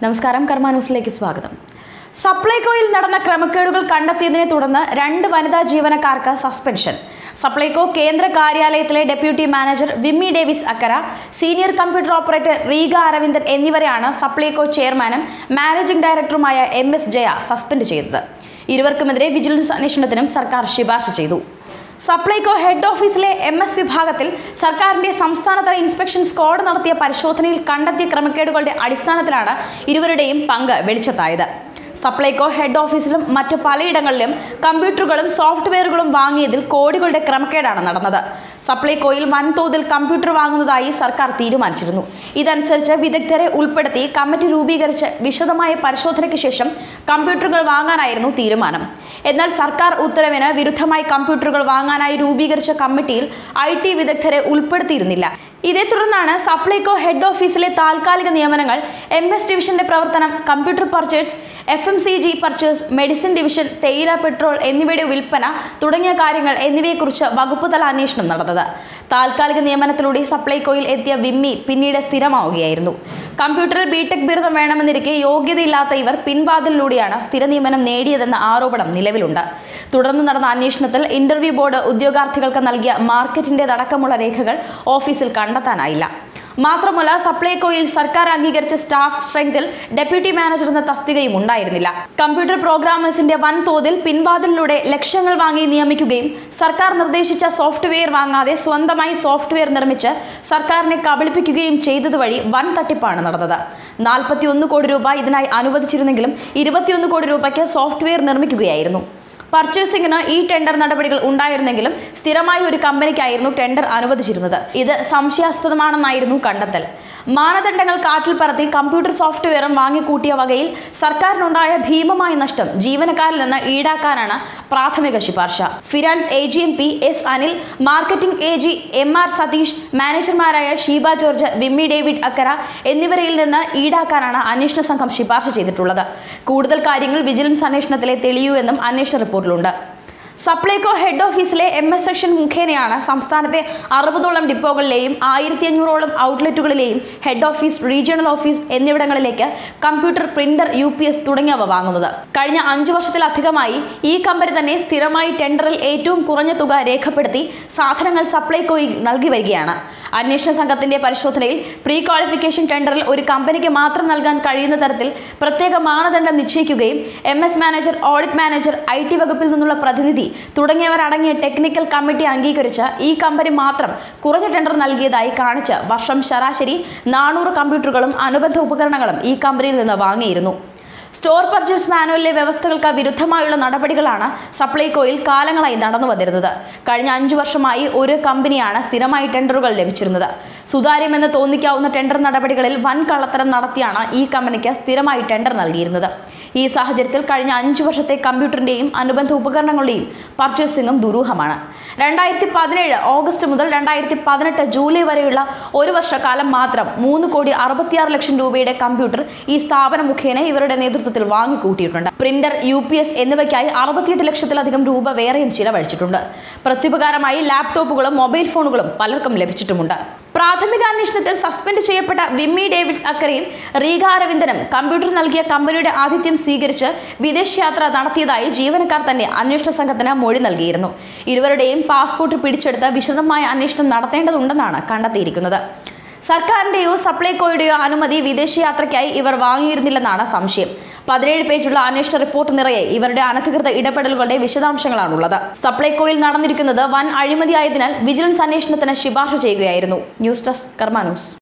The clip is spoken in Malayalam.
നമസ്കാരം, കർമ്മ ന്യൂസിലേക്ക് സ്വാഗതം. സപ്ലൈകോയിൽ നടന്ന ക്രമക്കേടുകൾ കണ്ടെത്തിയതിനെ തുടർന്ന് 2 വനിതാ ജീവനക്കാർക്ക് സസ്പെൻഷൻ. സപ്ലൈകോ കേന്ദ്ര കാര്യാലയത്തിലെ ഡെപ്യൂട്ടി മാനേജർ വിമ്മി ഡേവിസ് അക്കര, സീനിയർ കമ്പ്യൂട്ടർ ഓപ്പറേറ്റർ റീഗ അരവിന്ദൻ എന്നിവരെയാണ് സപ്ലൈകോ ചെയർമാനും മാനേജിംഗ് ഡയറക്ടറുമായ MS ജയ സസ്പെൻഡ് ചെയ്തത്. ഇരുവർക്കുമെതിരെ വിജിലൻസ് അന്വേഷണത്തിനും സർക്കാർ ശുപാർശ ചെയ്തു. സപ്ലൈകോ ഹെഡ് ഓഫീസിലെ MS വിഭാഗത്തിൽ സർക്കാരിന്റെ സംസ്ഥാനതല ഇൻസ്പെക്ഷൻ സ്ക്വാഡ് നടത്തിയ പരിശോധനയിൽ കണ്ടെത്തിയ ക്രമക്കേടുകളുടെ അടിസ്ഥാനത്തിലാണ് ഇരുവരുടെയും പങ്ക് വെളിച്ചത്തായത്. സപ്ലൈകോ ഹെഡ് ഓഫീസിലും മറ്റ് പലയിടങ്ങളിലും കമ്പ്യൂട്ടറുകളും സോഫ്റ്റ്വെയറുകളും വാങ്ങിയതിൽ കോടികളുടെ ക്രമക്കേടാണ് നടന്നത്. സപ്ലൈകോയിൽ വൻതോതിൽ കമ്പ്യൂട്ടർ വാങ്ങുന്നതായി സർക്കാർ തീരുമാനിച്ചിരുന്നു. ഇതനുസരിച്ച് വിദഗ്ധരെ ഉൾപ്പെടുത്തി കമ്മിറ്റി രൂപീകരിച്ച് വിശദമായ പരിശോധനയ്ക്ക് ശേഷം കമ്പ്യൂട്ടറുകൾ വാങ്ങാനായിരുന്നു തീരുമാനം. എന്നാൽ സർക്കാർ ഉത്തരവിന് വിരുദ്ധമായി കമ്പ്യൂട്ടറുകൾ വാങ്ങാനായി രൂപീകരിച്ച കമ്മിറ്റിയിൽ IT വിദഗ്ധരെ ഉൾപ്പെടുത്തിയിരുന്നില്ല. ഇതേ തുടർന്നാണ് സപ്ലൈകോ ഹെഡ് ഓഫീസിലെ താൽക്കാലിക നിയമനങ്ങൾ, MS ഡിവിഷന്റെ പ്രവർത്തനം, computer purchase, FMCG purchase, medicine division, തേയില, പെട്രോൾ എന്നിവയുടെ വിൽപ്പന തുടങ്ങിയ കാര്യങ്ങൾ എന്നിവയെക്കുറിച്ച് വകുപ്പ് തല അന്വേഷണം നടന്നത്. താൽക്കാലിക നിയമനത്തിലൂടെ സപ്ലൈകോയിൽ എത്തിയ വിമ്മി പിന്നീട് സ്ഥിരമാവുകയായിരുന്നു. കമ്പ്യൂട്ടറിൽ BTech ബിരുദം വേണമെന്നിരിക്കെ യോഗ്യതയില്ലാത്ത ഇവർ പിൻവാതിലിലൂടെയാണ് സ്ഥിര നിയമനം നേടിയതെന്ന ആരോപണം നിലവിലുണ്ട്. തുടർന്ന് നടന്ന അന്വേഷണത്തിൽ ഇന്റർവ്യൂ ബോർഡ് ഉദ്യോഗാർത്ഥികൾക്ക് നൽകിയ മാർക്കറ്റിന്റേതടക്കമുള്ള രേഖകൾ ഓഫീസിൽ കണ്ടെത്താനായില്ല. മാത്രമല്ല, സപ്ലൈകോയിൽ സർക്കാർ അംഗീകരിച്ച സ്റ്റാഫ് സ്ട്രെങ്തിൽ ഡെപ്യൂട്ടി മാനേജർ എന്ന തസ്തികയും ഉണ്ടായിരുന്നില്ല. കമ്പ്യൂട്ടർ പ്രോഗ്രാമേഴ്സിന്റെ വൻതോതിൽ പിൻവാതിലിലൂടെ ലക്ഷങ്ങൾ വാങ്ങി നിയമിക്കുകയും സർക്കാർ നിർദ്ദേശിച്ച സോഫ്റ്റ്വെയർ വാങ്ങാതെ സ്വന്തമായി സോഫ്റ്റ്വെയർ നിർമ്മിച്ച് സർക്കാരിനെ കബളിപ്പിക്കുകയും ചെയ്തതുവഴി വൻ തട്ടിപ്പാണ് നടന്നത്. 41 കോടി രൂപ ഇതിനായി അനുവദിച്ചിരുന്നെങ്കിലും 21 കോടി രൂപയ്ക്ക് സോഫ്റ്റ്വെയർ നിർമ്മിക്കുകയായിരുന്നു. പർച്ചേസിംഗിന് ഈ ടെൻഡർ നടപടികൾ ഉണ്ടായിരുന്നെങ്കിലും സ്ഥിരമായി ഒരു കമ്പനിക്കായിരുന്നു ടെൻഡർ അനുവദിച്ചിരുന്നത്. ഇത് സംശയാസ്പദമാണെന്നായിരുന്നു കണ്ടെത്തൽ. മാനദണ്ഡങ്ങൾ കാറ്റിൽ പറത്തി കമ്പ്യൂട്ടർ സോഫ്റ്റ്വെയറും വാങ്ങിക്കൂട്ടിയ വകയിൽ സർക്കാരിനുണ്ടായ ഭീമമായ നഷ്ടം ജീവനക്കാരിൽ നിന്ന് ഈടാക്കാനാണ് പ്രാഥമിക ശുപാർശ. Finance AGM S Anil, marketing AG MR Satheesh, മാനേജർമാരായ ഷീബ ജോർജ്, വിമ്മി ഡേവിഡ് അക്കര എന്നിവരിൽ നിന്ന് ഈടാക്കാനാണ് അന്വേഷണ സംഘം ശുപാർശ ചെയ്തിട്ടുള്ളത്. കൂടുതൽ കാര്യങ്ങൾ വിജിലൻസ് അന്വേഷണത്തിലെ തെളിയൂ എന്നും അന്വേഷണ റിപ്പോർട്ടിലുണ്ട്. സപ്ലൈകോ ഹെഡ് ഓഫീസിലെ MS സെക്ഷൻ മുഖേനയാണ് സംസ്ഥാനത്തെ 60ഓളം ഡിപ്പോകളിലെയും 1500ഓളം ഔട്ട്ലെറ്റുകളിലെയും ഹെഡ് ഓഫീസ്, റീജിയണൽ ഓഫീസ് എന്നിവിടങ്ങളിലേക്ക് കമ്പ്യൂട്ടർ, പ്രിന്റർ, UPS തുടങ്ങിയവ വാങ്ങുന്നത്. കഴിഞ്ഞ 5 വർഷത്തിലധികമായി ഈ കമ്പനി തന്നെ സ്ഥിരമായി ടെൻഡറിൽ ഏറ്റവും കുറഞ്ഞ തുക രേഖപ്പെടുത്തി സാധനങ്ങൾ സപ്ലൈകോയിൽ നൽകി വരികയാണ്. അന്വേഷണ സംഘത്തിന്റെ പരിശോധനയിൽ പ്രീ ക്വാളിഫിക്കേഷൻ ടെൻഡറിൽ ഒരു കമ്പനിക്ക് മാത്രം നൽകാൻ കഴിയുന്ന തരത്തിൽ പ്രത്യേക മാനദണ്ഡം നിശ്ചയിക്കുകയും MS manager, audit manager, IT വകുപ്പിൽ നിന്നുള്ള പ്രതിനിധി തുടങ്ങിയവരടങ്ങിയ ടെക്നിക്കൽ കമ്മിറ്റി അംഗീകരിച്ച് ഈ കമ്പനി മാത്രം കുറഞ്ഞ ടെൻഡർ നൽകിയതായി കാണിച്ച് വർഷം ശരാശരി 400 കമ്പ്യൂട്ടറുകളും അനുബന്ധ ഉപകരണങ്ങളും ഈ കമ്പനിയിൽ നിന്ന് വാങ്ങിയിരുന്നു. സ്റ്റോർ പർച്ചേസ് മാനുവലിലെ വ്യവസ്ഥകൾക്ക് വിരുദ്ധമായുള്ള നടപടികളാണ് സപ്ലൈകോയിൽ കാലങ്ങളായി നടന്നു വന്നിരുന്നത്. കഴിഞ്ഞ 5 വർഷമായി ഒരു കമ്പനിയാണ് സ്ഥിരമായി ടെൻഡറുകൾ ലഭിച്ചിരുന്നത്. സുതാര്യമെന്ന് തോന്നിക്കാവുന്ന ടെൻഡർ നടപടികളിൽ വൻ കള്ളത്തരം നടത്തിയാണ് ഈ കമ്പനിക്ക് സ്ഥിരമായി ടെൻഡർ നൽകിയിരുന്നത്. ഈ സാഹചര്യത്തിൽ കഴിഞ്ഞ 5 വർഷത്തെ കമ്പ്യൂട്ടറിന്റെയും അനുബന്ധ ഉപകരണങ്ങളുടെയും പർച്ചേസിംഗും ദുരൂഹമാണ്. 2017 ഓഗസ്റ്റ് മുതൽ 2018 ജൂലൈ വരെയുള്ള ഒരു വർഷക്കാലം മാത്രം 3,66 ലക്ഷം രൂപയുടെ കമ്പ്യൂട്ടർ ഈ സ്ഥാപനം മുഖേന ഇവരുടെ നേതൃത്വത്തിൽ വാങ്ങിക്കൂട്ടിയിട്ടുണ്ട്. പ്രിന്റർ, UPS എന്നിവയ്ക്കായി 68 ലക്ഷത്തിലധികം രൂപ വേറെയും ചിലവഴിച്ചിട്ടുണ്ട്. പ്രത്യുപകാരമായി ലാപ്ടോപ്പുകളും മൊബൈൽ ഫോണുകളും പലർക്കും ലഭിച്ചിട്ടുമുണ്ട്. പ്രാഥമിക അന്വേഷണത്തിൽ സസ്പെൻഡ് ചെയ്യപ്പെട്ട വിമ്മി ഡേവിഡ്സ് അക്കരയും റീഗ അരവിന്ദനും കമ്പ്യൂട്ടർ നൽകിയ കമ്പനിയുടെ ആതിഥ്യം സ്വീകരിച്ച് വിദേശയാത്ര നടത്തിയതായി ജീവനക്കാർ തന്നെ അന്വേഷണ സംഘത്തിന് മൊഴി നൽകിയിരുന്നു. ഇരുവരുടെയും പാസ്പോർട്ട് പിടിച്ചെടുത്ത് വിശദമായ അന്വേഷണം നടത്തേണ്ടതുണ്ടെന്നാണ് കണ്ടെത്തിയിരിക്കുന്നത്. സർക്കാരിന്റെയോ സപ്ലൈകോയുടെയോ അനുമതി വിദേശയാത്രയ്ക്കായി ഇവർ വാങ്ങിയിരുന്നില്ലെന്നാണ് സംശയം. 17 പേജുള്ള അന്വേഷണ റിപ്പോർട്ട് നിറയെ ഇവരുടെ അനധികൃത ഇടപെടലുകളുടെ വിശദാംശങ്ങളാണുള്ളത്. സപ്ലൈകോയിൽ നടന്നിരിക്കുന്നത് വൻ അഴിമതിയായതിനാൽ വിജിലൻസ് അന്വേഷണത്തിന് ശുപാർശ ചെയ്യുകയായിരുന്നു. ന്യൂസ് ഡെസ്ക്, കർമ്മ ന്യൂസ്.